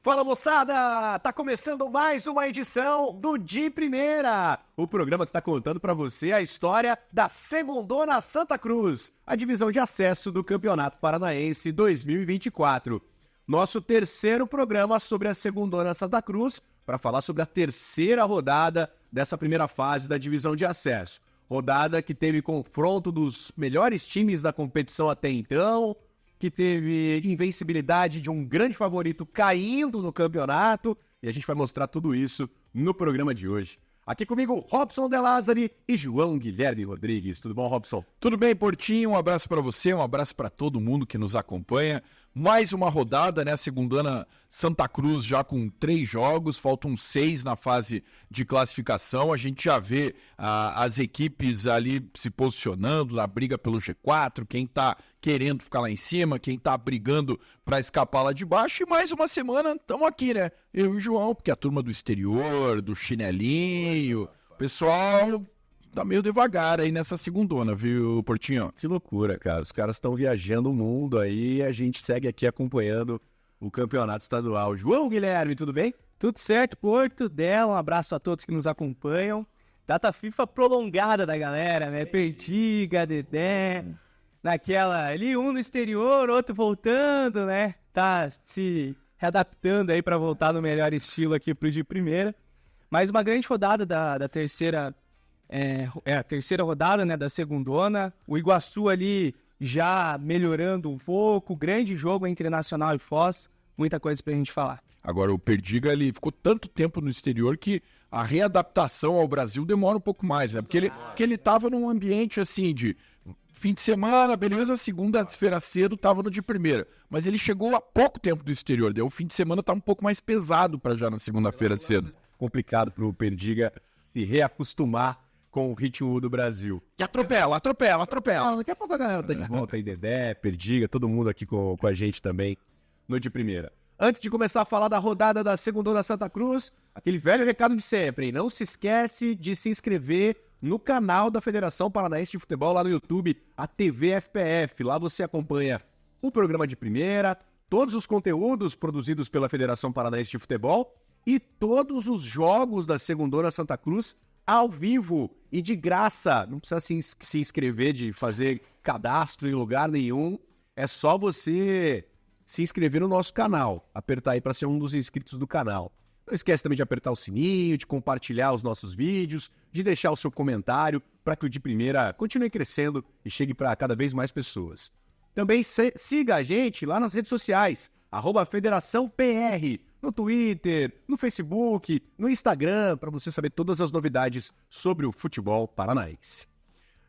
Fala, moçada! Tá começando mais uma edição do De Primeira, o programa que tá contando pra você a história da Segundona Santa Cruz, a divisão de acesso do Campeonato Paranaense 2024. Nosso terceiro programa sobre a Segundona Santa Cruz, para falar sobre a terceira rodada dessa primeira fase da divisão de acesso. Rodada que teve confronto dos melhores times da competição até então, que teve invencibilidade de um grande favorito caindo no campeonato, e a gente vai mostrar tudo isso no programa de hoje. Aqui comigo, Robson De Lázari e João Guilherme Rodrigues. Tudo bom, Robson? Tudo bem, Portinho? Um abraço para você, um abraço para todo mundo que nos acompanha. Mais uma rodada, né? Segundona Santa Cruz já com 3 jogos, faltam 6 na fase de classificação. A gente já vê as equipes ali se posicionando na briga pelo G4, quem tá querendo ficar lá em cima, quem tá brigando para escapar lá de baixo. E mais uma semana, estamos aqui, né? Eu e o João, porque a turma do exterior, do chinelinho, o pessoal tá meio devagar aí nessa segundona, viu, Portinho? Que loucura, cara. Os caras estão viajando o mundo aí e a gente segue aqui acompanhando o campeonato estadual. João Guilherme, tudo bem? Tudo certo, Porto, Dela, um abraço a todos que nos acompanham. Data FIFA prolongada da galera, né? Perdiga, Dedé, naquela ali, um no exterior, outro voltando, né? Tá se readaptando aí para voltar no melhor estilo aqui pro de primeira. Mais uma grande rodada da terceira... a terceira rodada, né, da segundona. O Iguaçu ali já melhorando um pouco. Grande jogo entre Nacional e Foz. Muita coisa pra gente falar. Agora, o Perdiga, ele ficou tanto tempo no exterior que a readaptação ao Brasil demora um pouco mais, né? Porque ele tava num ambiente, assim, de fim de semana, beleza, segunda-feira cedo tava no de primeira. Mas ele chegou há pouco tempo do exterior, daí o fim de semana tá um pouco mais pesado pra já na segunda-feira cedo. Complicado pro Perdiga se reacostumar com o ritmo do Brasil. E atropela. Daqui a pouco a galera tá de volta aí, Dedé, Perdiga, todo mundo aqui com a gente também no de primeira. Antes de começar a falar da rodada da Segundona Santa Cruz, aquele velho recado de sempre, hein? Não se esquece de se inscrever no canal da Federação Paranaense de Futebol lá no YouTube, a TV FPF. Lá você acompanha o programa de primeira, todos os conteúdos produzidos pela Federação Paranaense de Futebol e todos os jogos da Segundona Santa Cruz ao vivo e de graça. Não precisa se inscrever, de fazer cadastro em lugar nenhum. É só você se inscrever no nosso canal. Apertar aí para ser um dos inscritos do canal. Não esquece também de apertar o sininho, de compartilhar os nossos vídeos, de deixar o seu comentário para que o de primeira continue crescendo e chegue para cada vez mais pessoas. Também siga a gente lá nas redes sociais, @FederaçãoPR, no Twitter, no Facebook, no Instagram, para você saber todas as novidades sobre o futebol paranaense.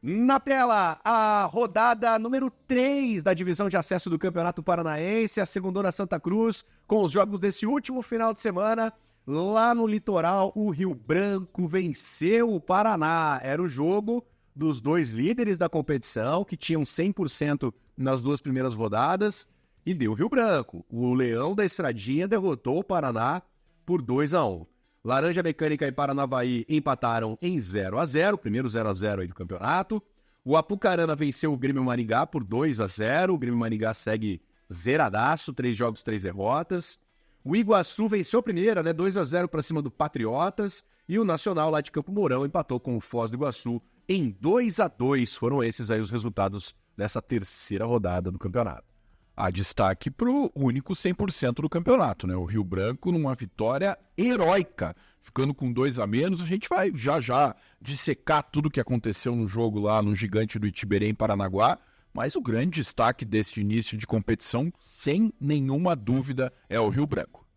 Na tela, a rodada número 3 da divisão de acesso do Campeonato Paranaense, a Segundona Santa Cruz, com os jogos desse último final de semana. Lá no litoral, o Rio Branco venceu o Paraná. Era o jogo dos 2 líderes da competição, que tinham 100% nas 2 primeiras rodadas, e deu Rio Branco. O Leão da Estradinha derrotou o Paraná por 2-1. Laranja Mecânica e Paranavaí empataram em 0-0, primeiro 0-0 aí do campeonato. O Apucarana venceu o Grêmio Maringá por 2-0. O Grêmio Maringá segue zeradaço, 3 jogos, 3 derrotas. O Iguaçu venceu a primeira, né, 2-0 para cima do Patriotas. E o Nacional lá de Campo Mourão empatou com o Foz do Iguaçu em 2-2. Foram esses aí os resultados dessa terceira rodada do campeonato. Há destaque para o único 100% do campeonato, né? O Rio Branco numa vitória heróica, ficando com 2 a menos. A gente vai já dissecar tudo o que aconteceu no jogo lá no Gigante do Itiberê, em Paranaguá, mas o grande destaque deste início de competição, sem nenhuma dúvida, é o Rio Branco.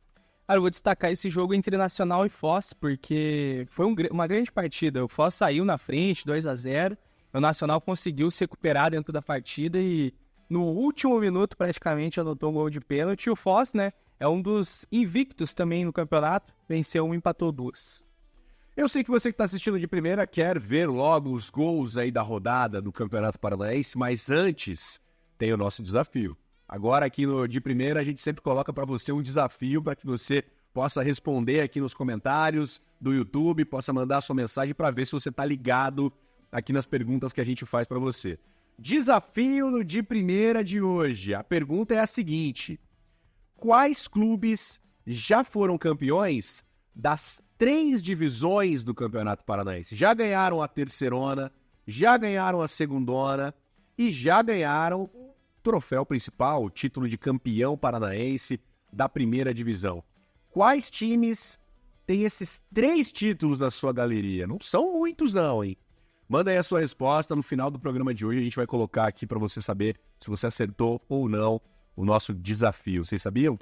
Eu vou destacar esse jogo entre Nacional e Foz, porque foi uma grande partida. O Foz saiu na frente, 2-0, o Nacional conseguiu se recuperar dentro da partida e no último minuto, praticamente, anotou um gol de pênalti. O Foz, né, é um dos invictos também no campeonato. Venceu 1, empatou 2. Eu sei que você que está assistindo de primeira quer ver logo os gols aí da rodada do Campeonato Paranaense, mas antes tem o nosso desafio. Agora aqui no de primeira a gente sempre coloca para você um desafio para que você possa responder aqui nos comentários do YouTube, possa mandar sua mensagem para ver se você está ligado aqui nas perguntas que a gente faz para você. Desafio no de primeira de hoje. A pergunta é a seguinte: quais clubes já foram campeões das 3 divisões do Campeonato Paranaense. Já ganharam a terceirona, já ganharam a segundona e já ganharam o troféu principal, o título de campeão paranaense da primeira divisão. Quais times têm esses 3 títulos na sua galeria? Não são muitos não, hein? Manda aí a sua resposta no final do programa de hoje. A gente vai colocar aqui para você saber se você acertou ou não o nosso desafio. Vocês sabiam?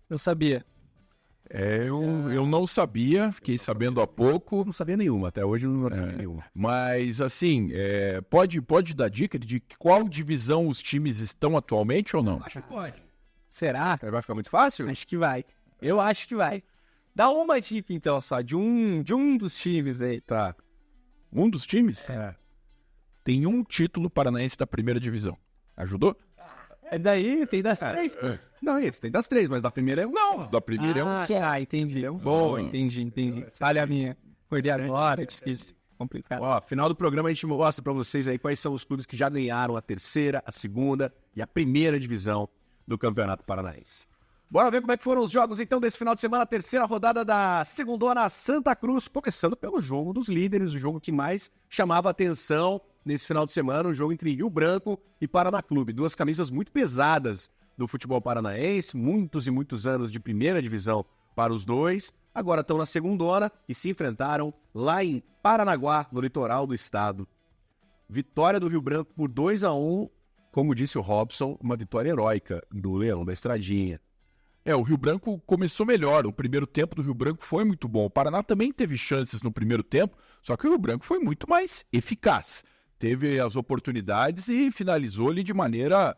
Eu sabia. Eu não sabia, fiquei sabendo há pouco. Não sabia nenhuma, até hoje não sabia nenhuma. Mas, assim, pode dar dica de qual divisão os times estão atualmente ou não? Acho que pode. Será? Vai ficar muito fácil? Acho que vai. Eu acho que vai. Dá uma dica, então, só, de um dos times aí. Tá. Um dos times É. tem um título paranaense da primeira divisão. Ajudou? É daí, tem das 3. Não, isso, tem das 3, mas da primeira é um. Não, da primeira é um. Entendi. É um Boa, só. entendi. Falha minha. Acordei agora, esqueci. Complicado. Ó, final do programa a gente mostra pra vocês aí quais são os clubes que já ganharam a terceira, a segunda e a primeira divisão do Campeonato Paranaense. Bora ver como é que foram os jogos então desse final de semana, a terceira rodada da segundona Santa Cruz, começando pelo jogo dos líderes, o jogo que mais chamava atenção nesse final de semana, o jogo entre Rio Branco e Paraná Clube. 2 camisas muito pesadas do futebol paranaense, muitos e muitos anos de primeira divisão para os dois. Agora estão na segundona e se enfrentaram lá em Paranaguá, no litoral do estado. Vitória do Rio Branco por 2-1, como disse o Robson, uma vitória heróica do Leão da Estradinha. O Rio Branco começou melhor. O primeiro tempo do Rio Branco foi muito bom. O Paraná também teve chances no primeiro tempo, só que o Rio Branco foi muito mais eficaz. Teve as oportunidades e finalizou ali de maneira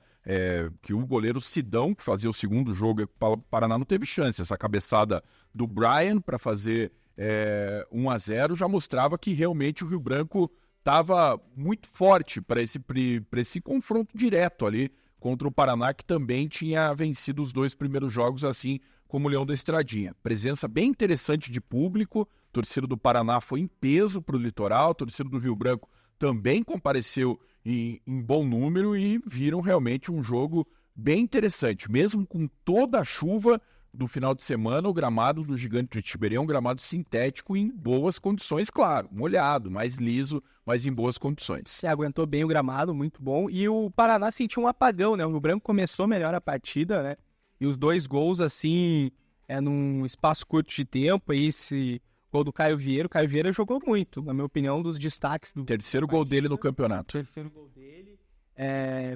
que o goleiro Sidão, que fazia o segundo jogo, o Paraná não teve chance. Essa cabeçada do Brian para fazer 1-0 já mostrava que realmente o Rio Branco estava muito forte para esse confronto direto ali contra o Paraná, que também tinha vencido os 2 primeiros jogos, assim como o Leão da Estradinha. Presença bem interessante de público, a torcida do Paraná foi em peso para o litoral, a torcida do Rio Branco também compareceu em bom número e viram realmente um jogo bem interessante. Mesmo com toda a chuva do final de semana, o gramado do Gigante de Tiberê é um gramado sintético em boas condições, claro, molhado, mais liso, mas em boas condições. Você aguentou bem o gramado, muito bom. E o Paraná sentiu um apagão, né? O Rio Branco começou melhor a partida, né? E os 2 gols, assim, num espaço curto de tempo. Aí esse gol do Caio Vieira. O Caio Vieira jogou muito, na minha opinião, um dos destaques do Terceiro gol dele no campeonato. terceiro gol dele.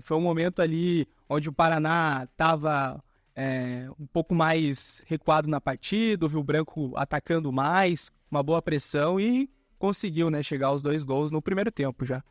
Foi um momento ali onde o Paraná estava um pouco mais recuado na partida, o Rio Branco atacando mais, uma boa pressão e conseguiu, né, chegar aos 2 gols no primeiro tempo já.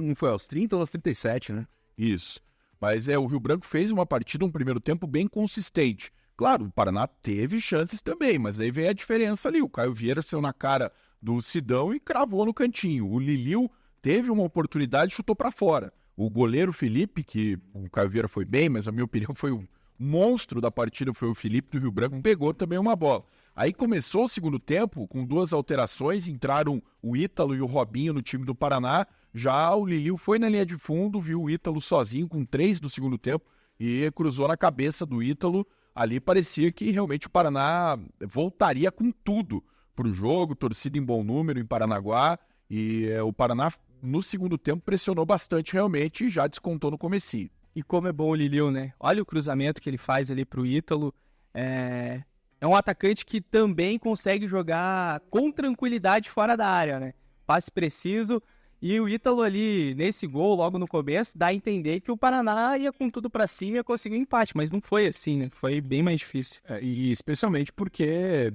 Um foi aos 30 ou aos 37, né? Isso. Mas o Rio Branco fez uma partida, um primeiro tempo bem consistente. Claro, o Paraná teve chances também, mas aí vem a diferença ali. O Caio Vieira saiu na cara do Sidão e cravou no cantinho. O Liliu teve uma oportunidade e chutou para fora. O goleiro Felipe, que o Caio Vieira foi bem, mas a minha opinião foi o monstro da partida, foi o Felipe do Rio Branco, pegou também uma bola. Aí começou o segundo tempo com 2 alterações, entraram o Ítalo e o Robinho no time do Paraná. Já o Liliu foi na linha de fundo, viu o Ítalo sozinho com 3 do segundo tempo e cruzou na cabeça do Ítalo. Ali parecia que realmente o Paraná voltaria com tudo para o jogo, torcida em bom número em Paranaguá, e o Paraná no segundo tempo pressionou bastante realmente e já descontou no comecinho. E como é bom o Liliu, né? Olha o cruzamento que ele faz ali pro Ítalo. É um atacante que também consegue jogar com tranquilidade fora da área, né? Passe preciso. E o Ítalo ali, nesse gol, logo no começo, dá a entender que o Paraná ia com tudo pra cima e ia conseguir um empate. Mas não foi assim, né? Foi bem mais difícil. E especialmente porque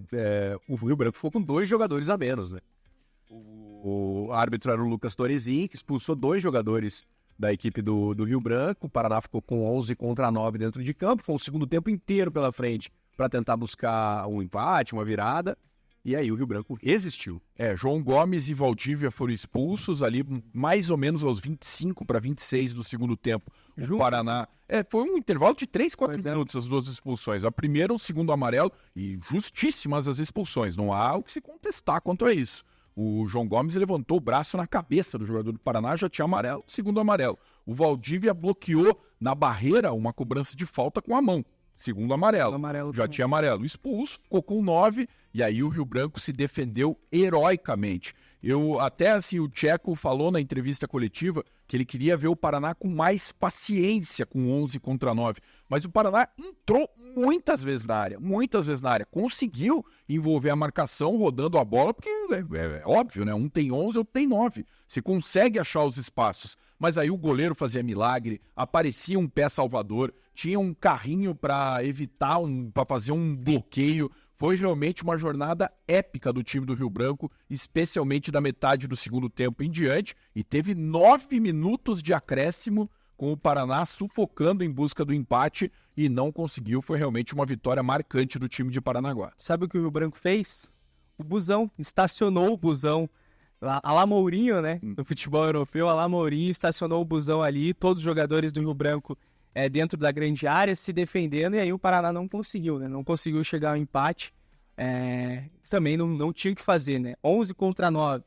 o Rio Branco ficou com 2 jogadores a menos, né? O árbitro era o Lucas Torezin, que expulsou 2 jogadores da equipe do Rio Branco. O Paraná ficou com 11 contra 9 dentro de campo. Foi um segundo tempo inteiro pela frente para tentar buscar um empate, uma virada. E aí o Rio Branco resistiu. João Gomes e Valdívia foram expulsos ali mais ou menos aos 25 para 26 do segundo tempo. O Paraná... foi um intervalo de 3, 4 minutos as 2 expulsões. A primeira, o segundo amarelo, e justíssimas as expulsões. Não há o que se contestar quanto a isso. O João Gomes levantou o braço na cabeça do jogador do Paraná, já tinha amarelo, segundo amarelo. O Valdívia bloqueou na barreira uma cobrança de falta com a mão. segundo amarelo. Já também. tinha amarelo. Expulso, ficou com 9, e aí o Rio Branco se defendeu heroicamente. Até assim, o Tcheco falou na entrevista coletiva que ele queria ver o Paraná com mais paciência com 11 contra 9. Mas o Paraná entrou muitas vezes na área, conseguiu envolver a marcação rodando a bola, porque é óbvio, né? Um tem 11, outro tem 9. Você consegue achar os espaços. Mas aí o goleiro fazia milagre, aparecia um pé salvador, tinha um carrinho para evitar, para fazer um bloqueio. Foi realmente uma jornada épica do time do Rio Branco, especialmente da metade do segundo tempo em diante, e teve 9 minutos de acréscimo com o Paraná sufocando em busca do empate e não conseguiu. Foi realmente uma vitória marcante do time de Paranaguá. Sabe o que o Rio Branco fez? O busão, estacionou o busão. A lá Mourinho, né? No futebol europeu, a lá Mourinho estacionou o busão ali, todos os jogadores do Rio Branco dentro da grande área, se defendendo, e aí o Paraná não conseguiu, né? Não conseguiu chegar ao empate. Também não tinha o que fazer, né? 11 contra 9.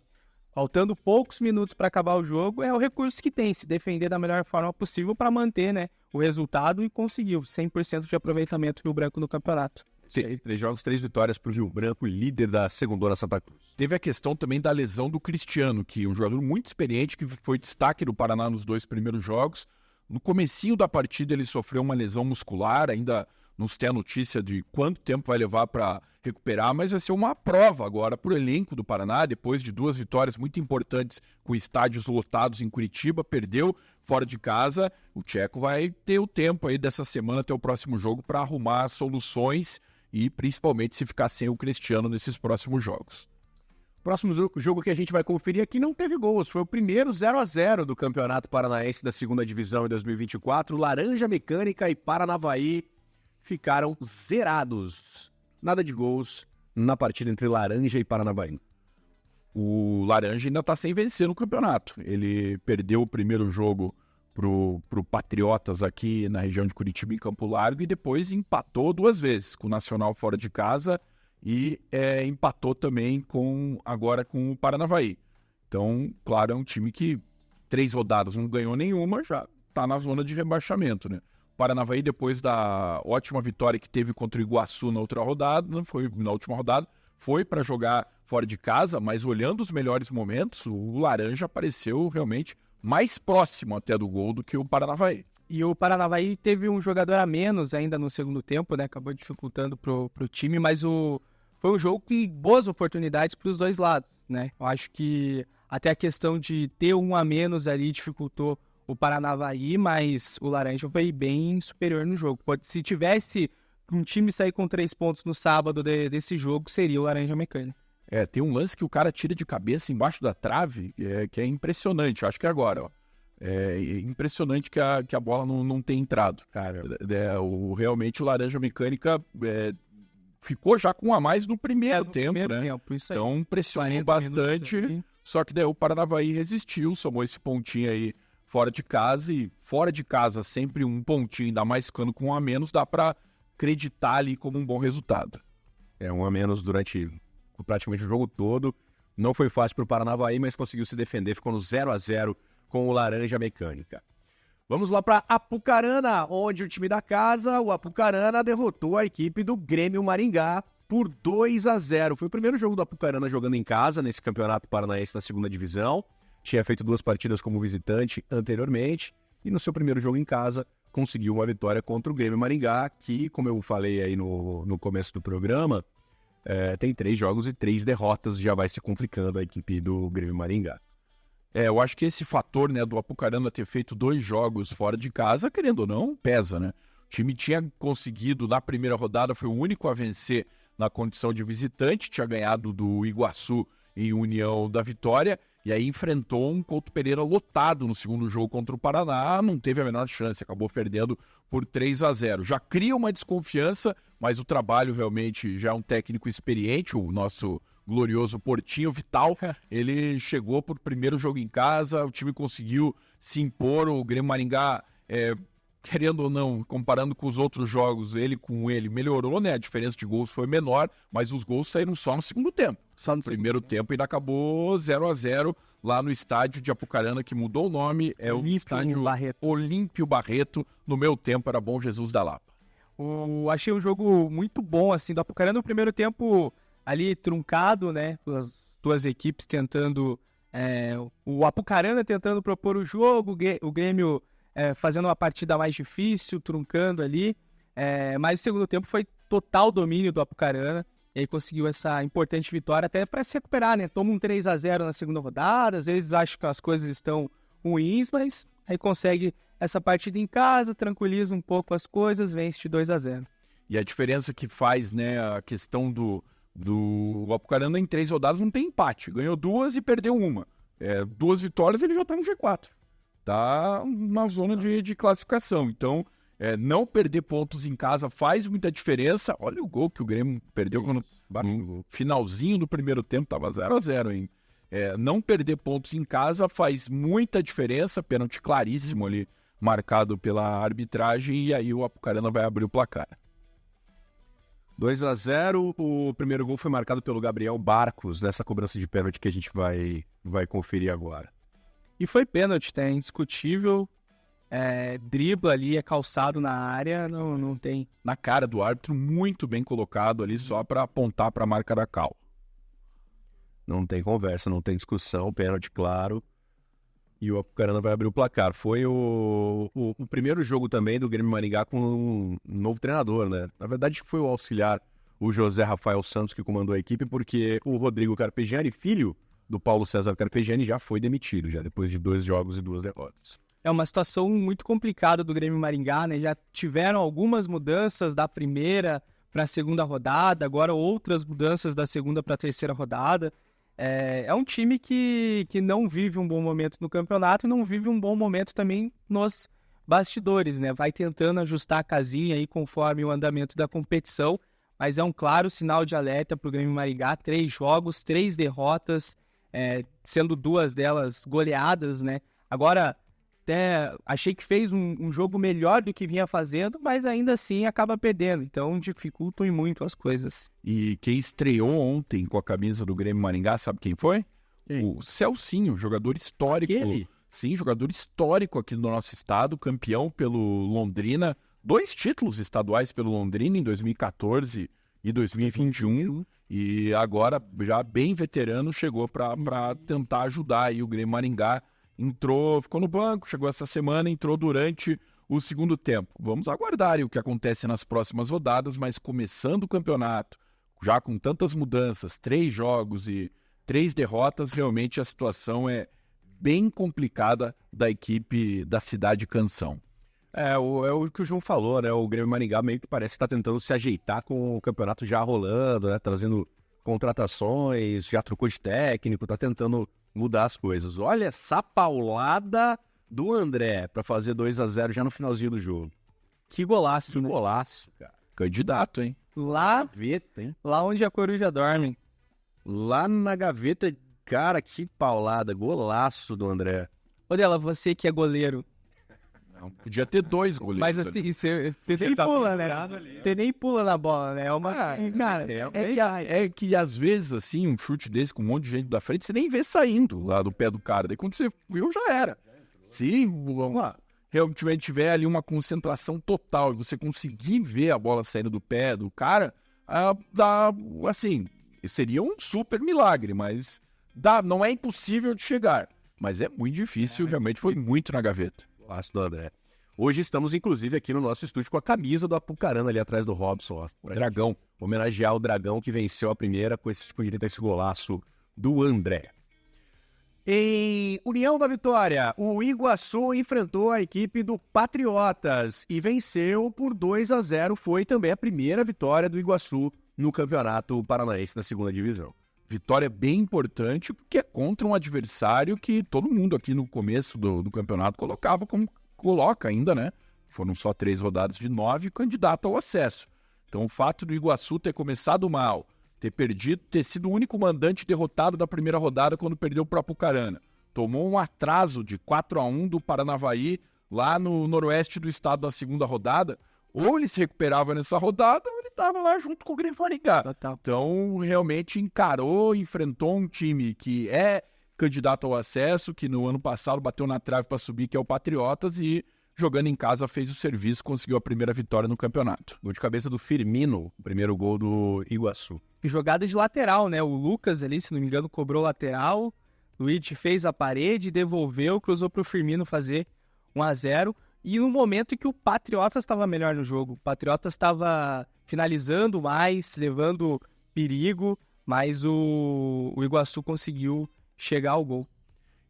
Faltando poucos minutos para acabar o jogo, é o recurso que tem, se defender da melhor forma possível para manter, né, o resultado, e conseguiu 100% de aproveitamento do Rio Branco no campeonato. 3 jogos, 3 vitórias para o Rio Branco, líder da segundona Santa Cruz. Teve a questão também da lesão do Cristiano, que é um jogador muito experiente, que foi destaque do Paraná nos 2 primeiros jogos. No comecinho da partida ele sofreu uma lesão muscular, ainda não se tem a notícia de quanto tempo vai levar para recuperar, mas vai ser uma prova agora para o elenco do Paraná, depois de 2 vitórias muito importantes com estádios lotados em Curitiba, perdeu fora de casa. O Tcheco vai ter o tempo aí dessa semana até o próximo jogo para arrumar soluções e principalmente se ficar sem o Cristiano nesses próximos jogos. Próximo jogo que a gente vai conferir aqui não teve gols, foi o primeiro 0-0 do Campeonato Paranaense da segunda divisão em 2024. Laranja Mecânica e Paranavaí ficaram zerados. Nada de gols na partida entre Laranja e Paranavaí. O Laranja ainda está sem vencer no campeonato. Ele perdeu o primeiro jogo pro Patriotas aqui na região de Curitiba, em Campo Largo, e depois empatou 2 vezes, com o Nacional fora de casa e empatou também agora com o Paranavaí. Então, claro, é um time que 3 rodadas não ganhou nenhuma, já está na zona de rebaixamento, né? O Paranavaí, depois da ótima vitória que teve contra o Iguaçu na última rodada, foi para jogar fora de casa, mas olhando os melhores momentos, o Laranja apareceu realmente mais próximo até do gol do que o Paranavaí. E o Paranavaí teve um jogador a menos ainda no segundo tempo, né? Acabou dificultando pro time, mas foi um jogo com boas oportunidades para os dois lados, né? Eu acho que até a questão de ter um a menos ali dificultou o Paranavaí, mas o Laranja foi bem superior no jogo. Se tivesse um time sair com 3 pontos no sábado desse jogo, seria o Laranja Mecânica. Tem um lance que o cara tira de cabeça embaixo da trave, que é impressionante. Acho que é agora, ó. É impressionante que a bola não tenha entrado. Cara, realmente o Laranja Mecânica ficou já com um a mais no primeiro tempo, né? Então pressionou bastante. Só que daí o Paranavaí resistiu, somou esse pontinho aí fora de casa, e fora de casa sempre um pontinho, ainda mais ficando com um a menos, dá para acreditar ali como um bom resultado. Um a menos durante praticamente o jogo todo. Não foi fácil para o Paranavaí, mas conseguiu se defender, ficou no 0-0 com o Laranja Mecânica. Vamos lá para Apucarana, onde o time da casa, o Apucarana, derrotou a equipe do Grêmio Maringá por 2-0. Foi o primeiro jogo do Apucarana jogando em casa nesse Campeonato Paranaense da segunda divisão. Tinha feito 2 partidas como visitante anteriormente e no seu primeiro jogo em casa conseguiu uma vitória contra o Grêmio Maringá, que, como eu falei aí no começo do programa, tem 3 jogos e 3 derrotas, já vai se complicando a equipe do Grêmio Maringá. Eu acho que esse fator, né, do Apucarana ter feito 2 jogos fora de casa, querendo ou não, pesa, né? O time tinha conseguido, na primeira rodada, foi o único a vencer na condição de visitante, tinha ganhado do Iguaçu em União da Vitória, e aí enfrentou um Couto Pereira lotado no segundo jogo contra o Paraná, não teve a menor chance, acabou perdendo por 3-0. Já cria uma desconfiança, mas o trabalho realmente já é um técnico experiente, o nosso glorioso Portinho Vital, ele chegou por primeiro jogo em casa, o time conseguiu se impor, o Grêmio Maringá, querendo ou não, comparando com os outros jogos, ele melhorou, né? A diferença de gols foi menor, mas os gols saíram só no segundo tempo. Só no primeiro tempo ainda acabou 0-0 lá no estádio de Apucarana, que mudou o nome, o estádio Olímpio Barreto. No meu tempo era Bom Jesus da Lapa. Achei um jogo muito bom, assim, do Apucarana no primeiro tempo ali truncado, né? As duas equipes tentando... o Apucarana tentando propor o jogo, o Grêmio fazendo uma partida mais difícil, truncando ali. Mas o segundo tempo foi total domínio do Apucarana. E aí conseguiu essa importante vitória até para se recuperar, né? Toma um 3-0 na segunda rodada, às vezes acho que as coisas estão ruins, mas aí consegue essa partida em casa, tranquiliza um pouco as coisas, vence de 2-0. E a diferença que faz, né, a questão do Apucarana em 3 rodadas não tem empate. Ganhou 2 e perdeu 1. 2 vitórias ele já tá no G4. Tá na zona de classificação. Então, não perder pontos em casa faz muita diferença. Olha o gol que o Grêmio perdeu no finalzinho do primeiro tempo, tava 0-0, hein? Não perder pontos em casa faz muita diferença. Pênalti claríssimo ali, marcado pela arbitragem, e aí o Apucarana vai abrir o placar. 2-0, o primeiro gol foi marcado pelo Gabriel Barcos, nessa cobrança de pênalti que a gente vai conferir agora. E foi pênalti, né? Indiscutível. Dribla ali, é calçado na área, não tem. Na cara do árbitro, muito bem colocado ali, só para apontar para a marca da cal. Não tem conversa, não tem discussão, pênalti claro. E o Apucarana vai abrir o placar. Foi o primeiro jogo também do Grêmio Maringá com um novo treinador, né? Na verdade foi o auxiliar, o José Rafael Santos, que comandou a equipe, porque o Rodrigo Carpegiani, filho do Paulo César Carpegiani, já foi demitido, já depois de 2 jogos e 2 derrotas. É uma situação muito complicada do Grêmio Maringá, né? Já tiveram algumas mudanças da primeira para a segunda rodada, agora outras mudanças da segunda para a terceira rodada. É um time que não vive um bom momento no campeonato e não vive um bom momento também nos bastidores, né? Vai tentando ajustar a casinha aí conforme o andamento da competição, mas é um claro sinal de alerta para o Grêmio Maringá. 3 jogos, 3 derrotas, sendo 2 delas goleadas, né? Agora, até achei que fez um jogo melhor do que vinha fazendo, mas ainda assim acaba perdendo. Então dificultam muito as coisas. E quem estreou ontem com a camisa do Grêmio Maringá, sabe quem foi? O Celcinho, jogador histórico. Aquele? Sim, jogador histórico aqui do nosso estado, campeão pelo Londrina. 2 títulos estaduais pelo Londrina em 2014 e 2021. E agora, já bem veterano, chegou para tentar ajudar aí o Grêmio Maringá. Entrou, ficou no banco, chegou essa semana, entrou durante o segundo tempo. Vamos aguardar o que acontece nas próximas rodadas, mas começando o campeonato, já com tantas mudanças, 3 jogos e 3 derrotas, realmente a situação é bem complicada da equipe da Cidade Canção. É o que o João falou, né? O Grêmio Maringá meio que parece estar tentando se ajeitar com o campeonato já rolando, né? Trazendo contratações, já trocou de técnico, tá tentando mudar as coisas. Olha essa paulada do André para fazer 2-0 já no finalzinho do jogo. Que golaço, Que né? golaço, cara. Candidato, hein? Lá Gaveta, hein? onde a coruja dorme. Lá na gaveta, cara, que paulada. Golaço do André. Olha, você que é goleiro. Não, podia ter 2 goleiros. Mas assim, você nem pula, né? Você nem pula na bola, né? É uma... cara, É que às vezes, assim, um chute desse com um monte de gente da frente, você nem vê saindo lá do pé do cara. Daí quando você viu, já era. Se realmente tiver ali uma concentração total e você conseguir ver a bola saindo do pé do cara, assim, seria um super milagre, mas não é impossível de chegar. Mas é muito difícil, realmente foi muito na gaveta. Golaço do André. Hoje estamos, inclusive, aqui no nosso estúdio com a camisa do Apucarana ali atrás do Robson. Ó. O Dragão. Homenagear o Dragão que venceu a primeira com esse golaço do André. Em União da Vitória, o Iguaçu enfrentou a equipe do Patriotas e venceu por 2-0. Foi também a primeira vitória do Iguaçu no Campeonato Paranaense da segunda divisão. Vitória bem importante, porque é contra um adversário que todo mundo aqui no começo do campeonato coloca ainda, né? Foram só 3 rodadas de 9, candidato ao acesso. Então o fato do Iguaçu ter começado mal, ter sido o único mandante derrotado da primeira rodada quando perdeu para o Apucarana, tomou um atraso de 4-1 do Paranavaí lá no noroeste do estado na segunda rodada, ou ele se recuperava nessa rodada, ou ele estava lá junto com o Grêmio Maringá. Então, realmente enfrentou um time que é candidato ao acesso, que no ano passado bateu na trave para subir, que é o Patriotas, e jogando em casa, fez o serviço, conseguiu a primeira vitória no campeonato. Gol de cabeça do Firmino, o primeiro gol do Iguaçu. E jogada de lateral, né? O Lucas ali, se não me engano, cobrou lateral. Luiz fez a parede, devolveu, cruzou pro Firmino fazer 1-0. E no momento em que o Patriotas estava melhor no jogo. O Patriotas estava finalizando mais, levando perigo, mas o Iguaçu conseguiu chegar ao gol.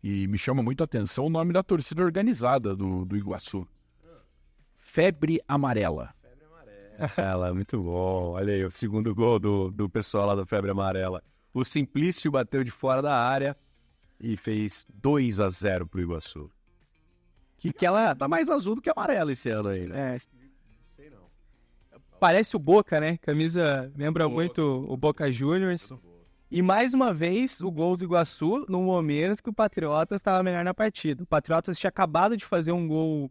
E me chama muito a atenção o nome da torcida organizada do Iguaçu. Febre Amarela. Ela, muito bom. Olha aí, o segundo gol do pessoal lá do Febre Amarela. O Simplício bateu de fora da área e fez 2-0 pro Iguaçu. Que ela tá mais azul do que amarela esse ano aí, né? Parece o Boca, né? Camisa lembra muito o Boca Juniors. E mais uma vez, o gol do Iguaçu no momento que o Patriotas estava melhor na partida. O Patriotas tinha acabado de fazer um gol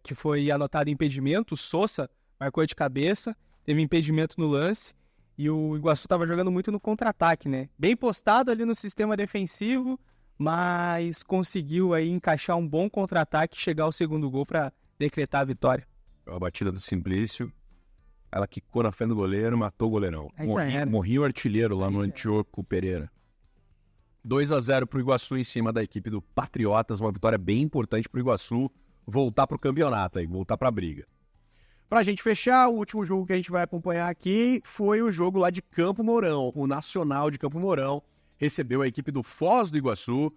que foi anotado impedimento. O Sousa marcou de cabeça, teve impedimento no lance. E o Iguaçu estava jogando muito no contra-ataque, né? Bem postado ali no sistema defensivo, mas conseguiu aí encaixar um bom contra-ataque e chegar ao segundo gol para decretar a vitória. A batida do Simplício, ela quicou na frente do goleiro, matou o goleirão. Morri o artilheiro lá no Antioco Pereira. 2-0 pro Iguaçu em cima da equipe do Patriotas, uma vitória bem importante pro Iguaçu voltar pro campeonato aí, voltar pra briga. Pra gente fechar, o último jogo que a gente vai acompanhar aqui foi o jogo lá de Campo Mourão. O Nacional de Campo Mourão recebeu a equipe do Foz do Iguaçu.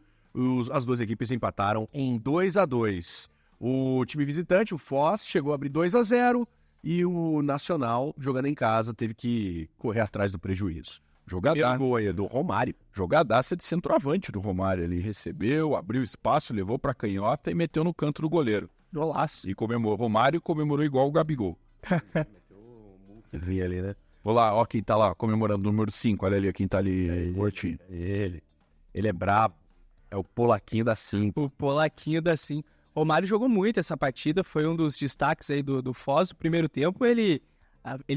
As duas equipes empataram em 2-2. O time visitante, o Foz, chegou a abrir 2-0 e o Nacional, jogando em casa, teve que correr atrás do prejuízo. Jogadaça. Gol aí do Romário. Jogadaça de centroavante do Romário. Ele recebeu, abriu espaço, levou pra canhota e meteu no canto do goleiro. Golaço. E comemorou. Romário comemorou igual o Gabigol. Ali, né? Vou lá, ó quem tá lá comemorando o número 5. Olha ali quem tá ali, mortinho. Ele é brabo. É o polaquinho da 5. O polaquinho da 5. O Romário jogou muito essa partida, foi um dos destaques aí do Foz. No primeiro tempo ele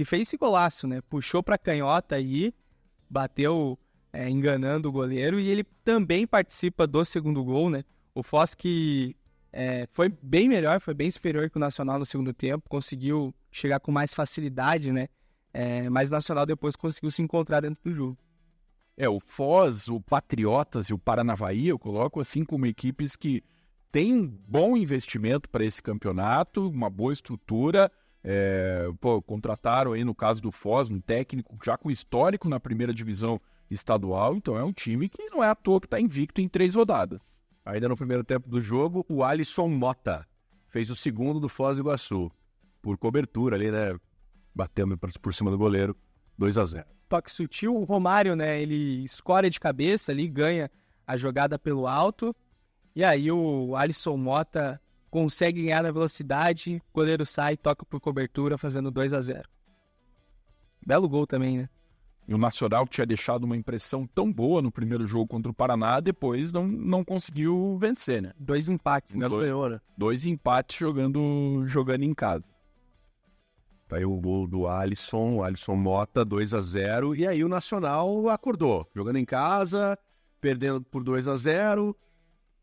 fez esse golaço, né? Puxou pra canhota aí, bateu enganando o goleiro e ele também participa do segundo gol, né? O Foz que foi bem melhor, foi bem superior que o Nacional no segundo tempo, conseguiu chegar com mais facilidade, né? Mas o Nacional depois conseguiu se encontrar dentro do jogo. O Foz, o Patriotas e o Paranavaí, eu coloco assim como equipes que têm um bom investimento para esse campeonato, uma boa estrutura. Contrataram aí, no caso do Foz, um técnico já com histórico na primeira divisão estadual, então é um time que não é à toa que está invicto em 3 rodadas. Ainda no primeiro tempo do jogo, o Alisson Mota fez o segundo do Foz do Iguaçu. Por cobertura ali, né? Batendo por cima do goleiro, 2-0. Toque sutil, o Romário, né? Ele escora de cabeça ali, ganha a jogada pelo alto. E aí o Alisson Mota consegue ganhar na velocidade, o goleiro sai, toca por cobertura, fazendo 2-0. Belo gol também, né? E o Nacional tinha deixado uma impressão tão boa no primeiro jogo contra o Paraná, depois não conseguiu vencer, né? 2 empates, né? Ganhou, né? 2 empates jogando em casa. Tá aí o gol do Alisson Mota, 2-0. E aí o Nacional acordou, jogando em casa, perdendo por 2-0,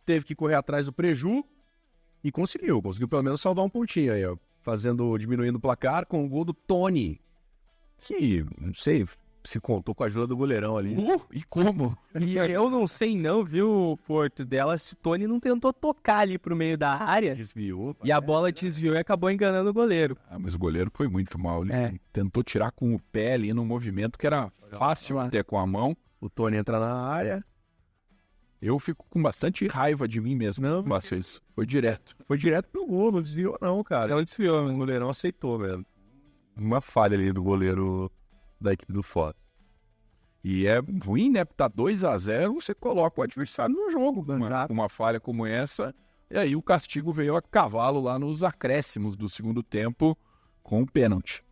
teve que correr atrás do preju e conseguiu pelo menos salvar um pontinho aí, ó, diminuindo o placar com o gol do Tony, que, não sei, se contou com a ajuda do goleirão ali. E como? E eu não sei não, viu, Porto dela, se o Tony não tentou tocar ali pro meio da área. Desviou. E a bola desviou e acabou enganando o goleiro. Mas o goleiro foi muito mal. Ele tentou tirar com o pé ali no movimento que era fácil até com a mão. O Tony entra na área. Eu fico com bastante raiva de mim mesmo. Não, mas isso foi direto. Foi direto pro gol, não desviou não, cara. Não desviou, O goleirão aceitou mesmo. Uma falha ali do goleiro da equipe do Foz. E é ruim, né? Porque tá 2-0, você coloca o adversário no jogo. Uma falha como essa. E aí o castigo veio a cavalo lá nos acréscimos do segundo tempo com o pênalti.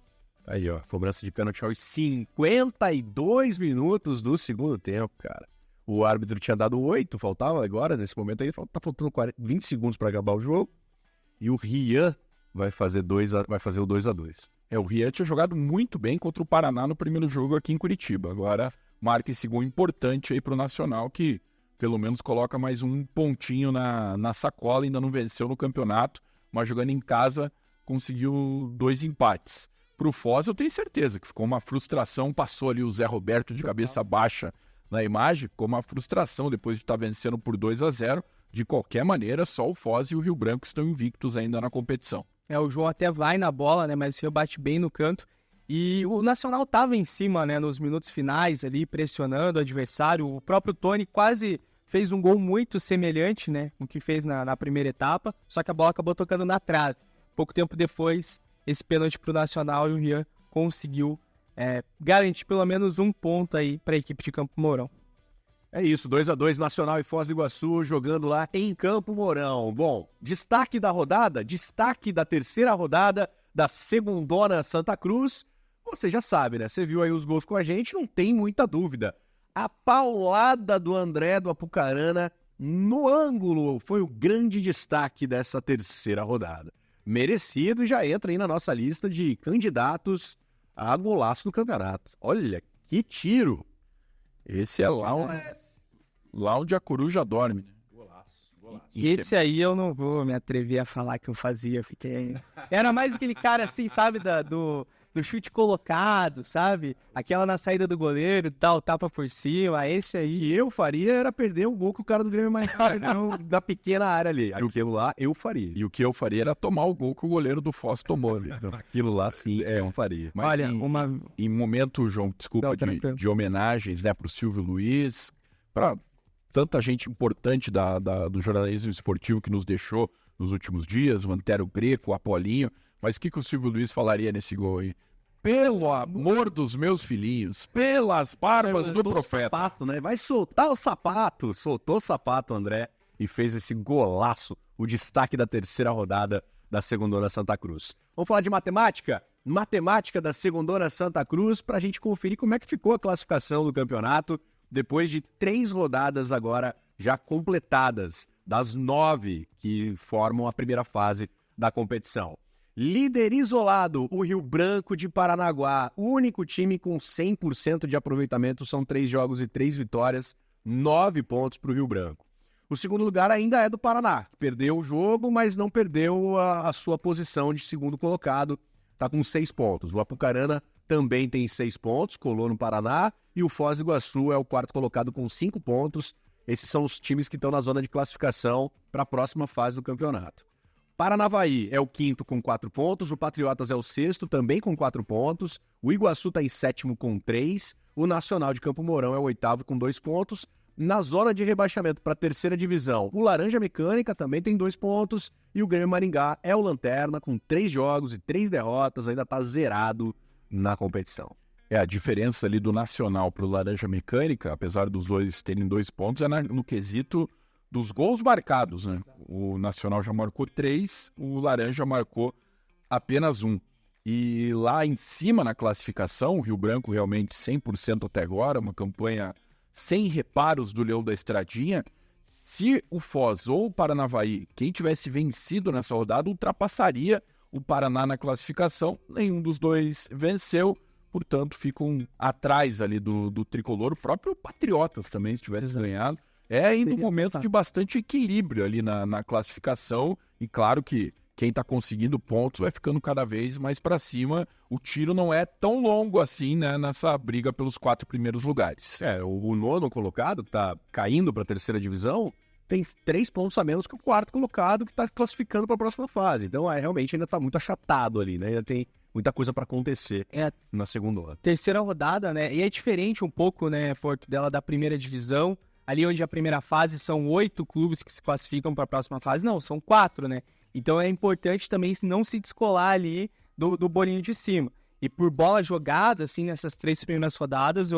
Aí, ó, cobrança de pênalti aos 52 minutos do segundo tempo, cara. O árbitro tinha dado 8, faltava agora, nesse momento aí, tá faltando 20 segundos para acabar o jogo. E o Rian vai fazer o 2-2. O Rian tinha jogado muito bem contra o Paraná no primeiro jogo aqui em Curitiba. Agora marca esse gol importante aí pro Nacional, que pelo menos coloca mais um pontinho na sacola, ainda não venceu no campeonato, mas jogando em casa conseguiu 2 empates. Pro Foz eu tenho certeza que ficou uma frustração, passou ali o Zé Roberto de cabeça baixa na imagem, ficou uma frustração depois de estar vencendo por 2-0. De qualquer maneira, só o Foz e o Rio Branco estão invictos ainda na competição. O João até vai na bola, né, mas o Rio bate bem no canto. E o Nacional estava em cima, né, nos minutos finais ali, pressionando o adversário. O próprio Tony quase fez um gol muito semelhante, né, com o que fez na primeira etapa, só que a bola acabou tocando na trave. Pouco tempo depois, esse pênalti para o Nacional e o Rian conseguiu garantir pelo menos um ponto aí para a equipe de Campo Mourão. É isso, 2-2, Nacional e Foz do Iguaçu jogando lá em Campo Mourão. Bom, destaque da rodada, destaque da terceira rodada da Segundona Santa Cruz. Você já sabe, né? Você viu aí os gols com a gente, não tem muita dúvida. A paulada do André do Apucarana no ângulo foi o grande destaque dessa terceira rodada. Merecido e já entra aí na nossa lista de candidatos a golaço do campeonato. Olha, que tiro! Esse é lá onde a coruja dorme, né? Golaço. Esse aí eu não vou me atrever a falar que eu fazia, fiquei... Era mais aquele cara assim, sabe, do chute colocado, sabe? Aquela na saída do goleiro, tal, tapa por cima, esse aí. O que eu faria era perder o gol que o cara do Grêmio marcou da pequena área ali. Aquilo lá eu faria. E o que eu faria era tomar o gol que o goleiro do Foz tomou. Né? Aquilo lá sim, eu faria. Mas olha, em momento, João, desculpa, de homenagens, né, pro Silvio Luiz, para tanta gente importante do jornalismo esportivo que nos deixou nos últimos dias, o Antero Greco, o Apolinho. Mas o que o Silvio Luiz falaria nesse gol aí? Pelo amor dos meus filhinhos, pelas barbas do profeta. Sapato, né? Vai soltar o sapato. Soltou o sapato, André, e fez esse golaço, o destaque da terceira rodada da Segundona Santa Cruz. Vamos falar de matemática? Matemática da Segundona Santa Cruz, para a gente conferir como é que ficou a classificação do campeonato depois de 3 rodadas agora já completadas, das 9 que formam a primeira fase da competição. Líder isolado, o Rio Branco de Paranaguá. O único time com 100% de aproveitamento, são 3 jogos e 3 vitórias, 9 pontos para o Rio Branco. O segundo lugar ainda é do Paraná, que perdeu o jogo, mas não perdeu a sua posição de segundo colocado, está com 6 pontos. O Apucarana também tem 6 pontos, colou no Paraná, e o Foz do Iguaçu é o quarto colocado com 5 pontos. Esses são os times que estão na zona de classificação para a próxima fase do campeonato. Paranavaí é o quinto com 4 pontos, o Patriotas é o sexto, também com 4 pontos, o Iguaçu está em sétimo com 3, o Nacional de Campo Mourão é o oitavo com 2 pontos. Na zona de rebaixamento para a terceira divisão, o Laranja Mecânica também tem 2 pontos e o Grêmio Maringá é o lanterna com 3 jogos e 3 derrotas, ainda está zerado na competição. A diferença ali do Nacional para o Laranja Mecânica, apesar dos dois terem 2 pontos, é no quesito dos gols marcados, né? O Nacional já marcou 3, o Laranja marcou apenas 1. E lá em cima na classificação, o Rio Branco realmente 100% até agora, uma campanha sem reparos do Leão da Estradinha. Se o Foz ou o Paranavaí, quem tivesse vencido nessa rodada, ultrapassaria o Paraná na classificação. Nenhum dos dois venceu, portanto ficam atrás ali do tricolor. O próprio Patriotas também, se tivesse ganhado. É ainda um momento de bastante equilíbrio ali na classificação, e claro que quem está conseguindo pontos vai ficando cada vez mais para cima. O tiro não é tão longo assim, né, nessa briga pelos 4 primeiros lugares. O nono colocado, que está caindo para a terceira divisão, tem 3 pontos a menos que o quarto colocado, que está classificando para a próxima fase. Então, realmente ainda está muito achatado ali, né? Ainda tem muita coisa para acontecer na segunda rodada. Terceira rodada, né? E é diferente um pouco, né, Forto, dela da primeira divisão. Ali onde a primeira fase são 8 clubes que se classificam para a próxima fase. Não, são 4, né? Então é importante também não se descolar ali do bolinho de cima. E por bola jogada, assim, nessas 3 primeiras rodadas,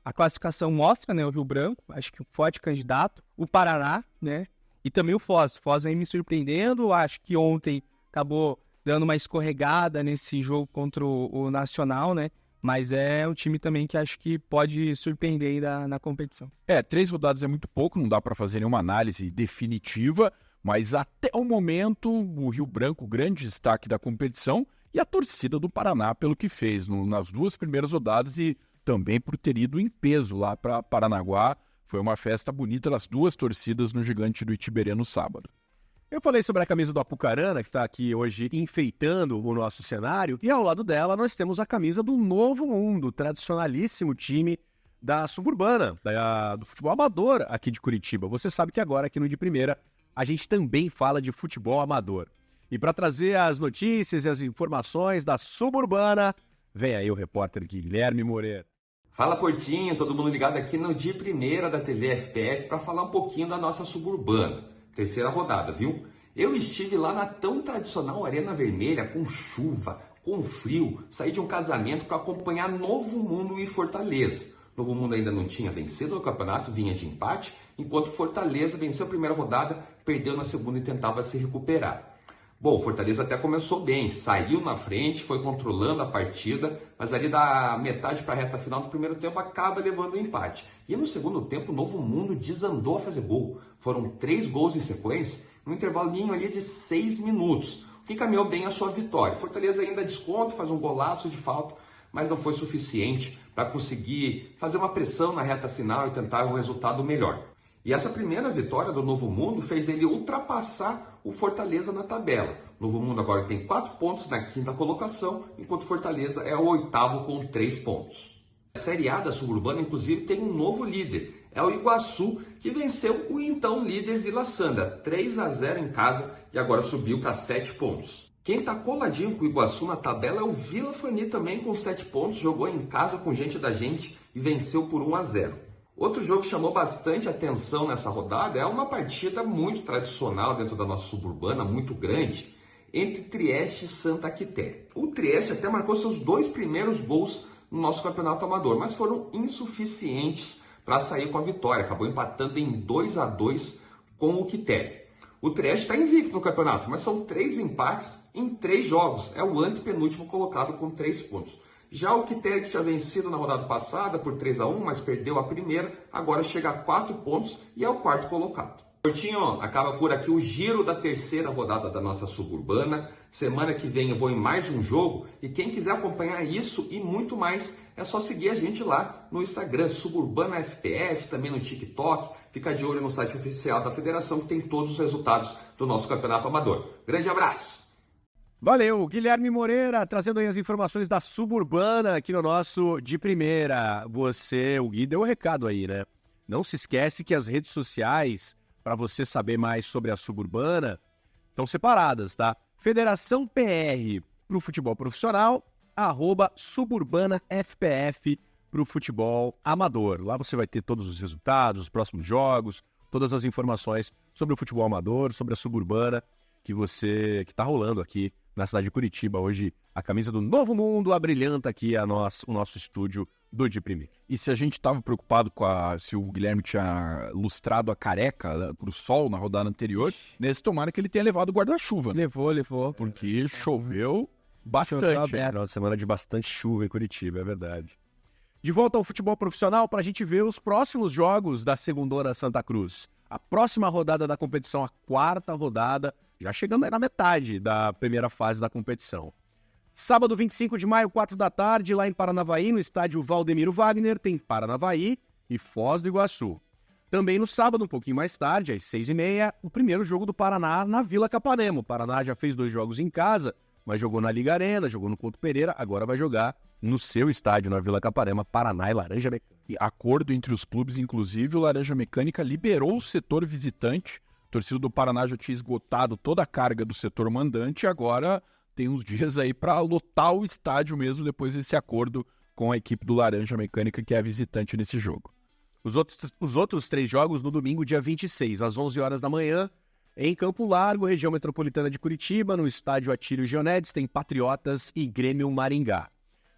a classificação mostra, né, o Rio Branco, acho que um forte candidato, o Paraná, né, e também o Foz. O Foz aí me surpreendendo, acho que ontem acabou dando uma escorregada nesse jogo contra o Nacional, né, mas é um time também que acho que pode surpreender aí na competição. 3 rodadas é muito pouco, não dá para fazer nenhuma análise definitiva, mas até o momento o Rio Branco, grande destaque da competição, e a torcida do Paraná pelo que fez nas 2 primeiras rodadas e também por ter ido em peso lá para Paranaguá. Foi uma festa bonita das 2 torcidas no Gigante do Itiberê no sábado. Eu falei sobre a camisa do Apucarana, que está aqui hoje enfeitando o nosso cenário, e ao lado dela nós temos a camisa do Novo Mundo, tradicionalíssimo time da Suburbana, do futebol amador aqui de Curitiba. Você sabe que agora aqui no De Primeira a gente também fala de futebol amador. E para trazer as notícias e as informações da Suburbana, vem aí o repórter Guilherme Moreira. Fala Portinho, todo mundo ligado aqui no De Primeira da TV FPF para falar um pouquinho da nossa Suburbana. Terceira rodada, viu? Eu estive lá na tão tradicional Arena Vermelha, com chuva, com frio, saí de um casamento para acompanhar Novo Mundo e Fortaleza. Novo Mundo ainda não tinha vencido no campeonato, vinha de empate, enquanto Fortaleza venceu a primeira rodada, perdeu na segunda e tentava se recuperar. Bom, Fortaleza até começou bem, saiu na frente, foi controlando a partida, mas ali da metade para a reta final do primeiro tempo acaba levando o empate. E no segundo tempo o Novo Mundo desandou a fazer gol. Foram 3 gols em sequência, num intervalinho ali de 6 minutos, o que encaminhou bem a sua vitória. Fortaleza ainda desconta, faz um golaço de falta, mas não foi suficiente para conseguir fazer uma pressão na reta final e tentar um resultado melhor. E essa primeira vitória do Novo Mundo fez ele ultrapassar o Fortaleza na tabela. O Novo Mundo agora tem 4 pontos na 5ª colocação, enquanto Fortaleza é o 8º com 3 pontos. A Série A da Suburbana, inclusive, tem um novo líder. É o Iguaçu, que venceu o então líder Vila Sandra, 3-0 em casa, e agora subiu para 7 pontos. Quem está coladinho com o Iguaçu na tabela é o Vila Fani também com 7 pontos, jogou em casa com gente da gente e venceu por 1-0. Outro jogo que chamou bastante atenção nessa rodada é uma partida muito tradicional dentro da nossa Suburbana, muito grande, entre Trieste e Santa Quitéria. O Trieste até marcou seus 2 primeiros gols no nosso campeonato amador, mas foram insuficientes para sair com a vitória. Acabou empatando em 2-2 com o Quitéria. O Trieste está invicto no campeonato, mas são 3 empates em 3 jogos. É o antepenúltimo colocado com 3 pontos. Já o Quitéria, que tinha vencido na rodada passada por 3-1, mas perdeu a primeira, agora chega a 4 pontos e é o 4º colocado. Portinho, acaba por aqui o giro da terceira rodada da nossa Suburbana. Semana que vem eu vou em mais um jogo e quem quiser acompanhar isso e muito mais é só seguir a gente lá no Instagram, Suburbana FPF, também no TikTok. Fica de olho no site oficial da federação que tem todos os resultados do nosso campeonato amador. Grande abraço! Valeu, Guilherme Moreira, trazendo aí as informações da Suburbana aqui no nosso De Primeira. O Gui deu o recado aí, né? Não se esquece que as redes sociais, para você saber mais sobre a Suburbana, estão separadas, tá? Federação PR para o futebol profissional, @SuburbanaFPF para o futebol amador. Lá você vai ter todos os resultados, os próximos jogos, todas as informações sobre o futebol amador, sobre a Suburbana que está rolando aqui na cidade de Curitiba. Hoje, a camisa do Novo Mundo abrilhanta aqui o nosso estúdio do De Primeira. E se a gente estava preocupado se o Guilherme tinha lustrado a careca pro sol na rodada anterior, nesse tomara que ele tenha levado o guarda-chuva. Né? Levou. Porque choveu bastante. Final de semana de bastante chuva em Curitiba, é verdade. De volta ao futebol profissional para a gente ver os próximos jogos da Segundona Santa Cruz. A próxima rodada da competição, a 4ª rodada, já chegando aí na metade da primeira fase da competição. Sábado, 25 de maio, 4 da tarde, lá em Paranavaí, no estádio Valdemiro Wagner, tem Paranavaí e Foz do Iguaçu. Também no sábado, um pouquinho mais tarde, às 6h30, o primeiro jogo do Paraná na Vila Capanema. O Paraná já fez 2 jogos em casa, mas jogou na Liga Arena, jogou no Couto Pereira, agora vai jogar no seu estádio, na Vila Capanema, Paraná e Laranja Mecânica. E acordo entre os clubes, inclusive, o Laranja Mecânica liberou o setor visitante. A torcida do Paraná já tinha esgotado toda a carga do setor mandante e agora tem uns dias aí para lotar o estádio mesmo depois desse acordo com a equipe do Laranja Mecânica, que é a visitante nesse jogo. Os outros 3 jogos no domingo, dia 26, às 11 horas da manhã, em Campo Largo, região metropolitana de Curitiba, no estádio Atílio Geonedes, tem Patriotas e Grêmio Maringá.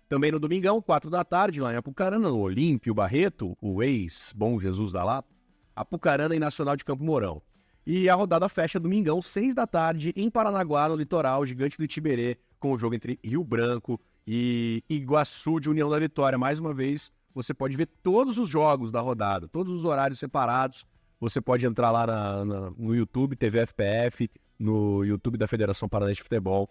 Também no domingão, 4 da tarde, lá em Apucarana, no Olímpio Barreto, o ex-Bom Jesus da Lapa, Apucarana e Nacional de Campo Mourão. E a rodada fecha domingão, 6 da tarde, em Paranaguá, no litoral, Gigante do Itiberê, com o jogo entre Rio Branco e Iguaçu de União da Vitória. Mais uma vez, você pode ver todos os jogos da rodada, todos os horários separados. Você pode entrar lá no YouTube, TV FPF, no YouTube da Federação Paranaense de Futebol,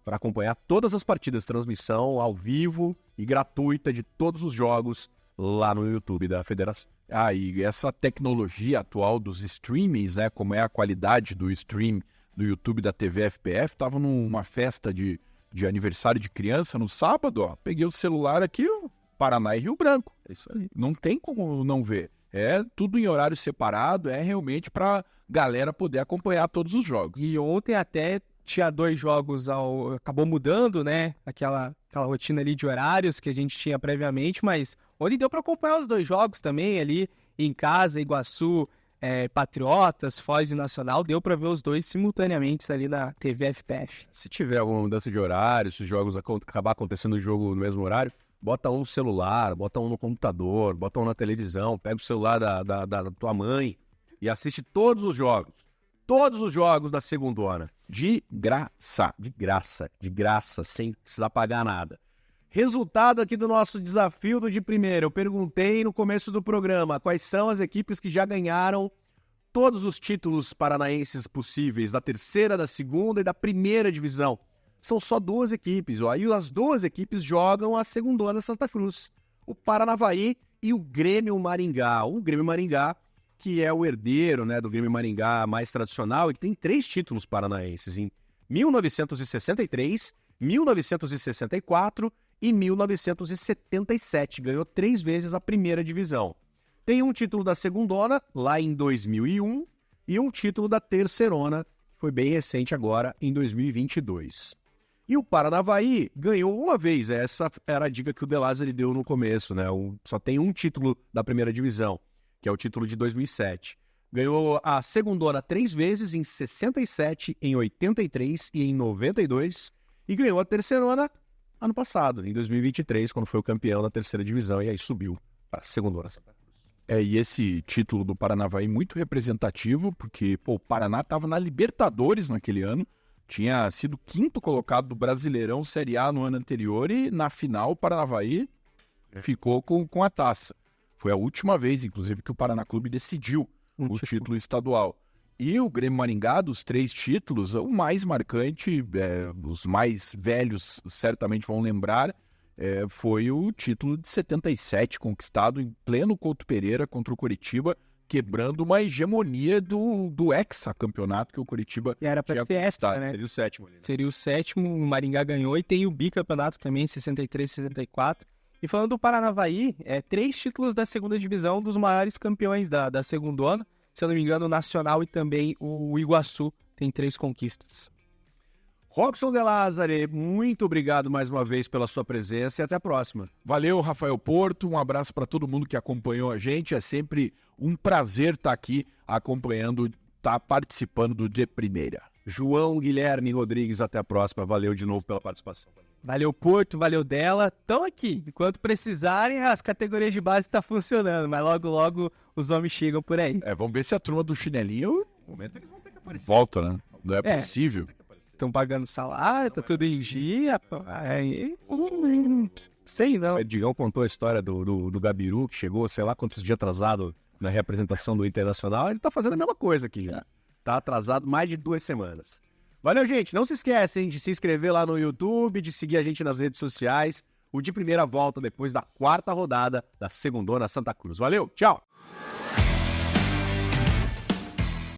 para acompanhar todas as partidas, transmissão ao vivo e gratuita de todos os jogos lá no YouTube da Federação. E essa tecnologia atual dos streamings, né, como é a qualidade do stream no YouTube da TV FPF, tava numa festa de aniversário de criança no sábado, ó, peguei o celular aqui, ó, Paraná e Rio Branco. É isso aí. Não tem como não ver. É tudo em horário separado, é realmente pra galera poder acompanhar todos os jogos. E ontem até tinha 2 jogos, acabou mudando, né? Aquela rotina ali de horários que a gente tinha previamente, mas onde deu para acompanhar os 2 jogos também ali em casa, Iguaçu, Patriotas, Foz e Nacional, deu para ver os 2 simultaneamente ali na TV FPF. Se tiver alguma mudança de horário, se os jogos acabar acontecendo o jogo no mesmo horário, bota um no celular, bota um no computador, bota um na televisão, pega o celular da tua mãe e assiste todos os jogos. Todos os jogos da segundona. De graça. De graça, sem precisar pagar nada. Resultado aqui do nosso desafio do de primeira. Eu perguntei no começo do programa quais são as equipes que já ganharam todos os títulos paranaenses possíveis, da terceira, da segunda e da primeira divisão. São só 2 equipes, ó. E as 2 equipes jogam a segundona Santa Cruz. O Paranavaí e o Grêmio Maringá. O Grêmio Maringá, que é o herdeiro, né, do Grêmio Maringá mais tradicional e que tem 3 títulos paranaenses em 1963, 1964 e 1977. Ganhou 3 vezes a primeira divisão. Tem um título da segundona, lá em 2001, e um título da terceirona, que foi bem recente agora, em 2022. E o Paranavaí ganhou uma vez. Essa era a dica que o De Lázari deu no começo, né? Só tem um título da primeira divisão, que é o título de 2007. Ganhou a segundona 3 vezes, em 67, em 83 e em 92. E ganhou a terceirona ano passado, em 2023, quando foi o campeão da terceira divisão. E aí subiu para a segundona Santa Cruz. E esse título do Paranavaí muito representativo, porque o Paraná estava na Libertadores naquele ano. Tinha sido 5º colocado do Brasileirão Série A no ano anterior e na final o Paranavaí ficou com a taça. Foi a última vez, inclusive, que o Paraná Clube decidiu o título estadual. E o Grêmio Maringá, dos 3 títulos, o mais marcante, os mais velhos certamente vão lembrar, foi o título de 77, conquistado em pleno Couto Pereira contra o Coritiba, quebrando uma hegemonia do hexacampeonato que o Coritiba era para ser esta, né? Seria o 7º. Ali, né? Seria o 7º, o Maringá ganhou e tem o bicampeonato também, 63 e 64. E falando do Paranavaí, 3 títulos da segunda divisão dos maiores campeões da segundona. Se eu não me engano, o Nacional e também o Iguaçu tem 3 conquistas. Robson De Lázari, muito obrigado mais uma vez pela sua presença e até a próxima. Valeu, Rafael Porto, um abraço para todo mundo que acompanhou a gente, é sempre um prazer estar aqui acompanhando, participando do De Primeira. João Guilherme Rodrigues, até a próxima, valeu de novo pela participação. Valeu Porto, valeu Dela, estão aqui, enquanto precisarem as categorias de base estão funcionando, mas logo os homens chegam por aí. Vamos ver se a turma do chinelinho No momento eles vão ter que aparecer. volta, né? Não é possível. Estão pagando salário, tá tudo em dia. Sei não. O Edgão contou a história do Gabiru, que chegou, sei lá quantos dias atrasado na representação do Internacional. Ele tá fazendo a mesma coisa aqui já. Tá atrasado mais de 2 semanas. Valeu, gente. Não se esquecem de se inscrever lá no YouTube, de seguir a gente nas redes sociais. O De Primeira volta depois da 4ª rodada da segundona Santa Cruz. Valeu, tchau!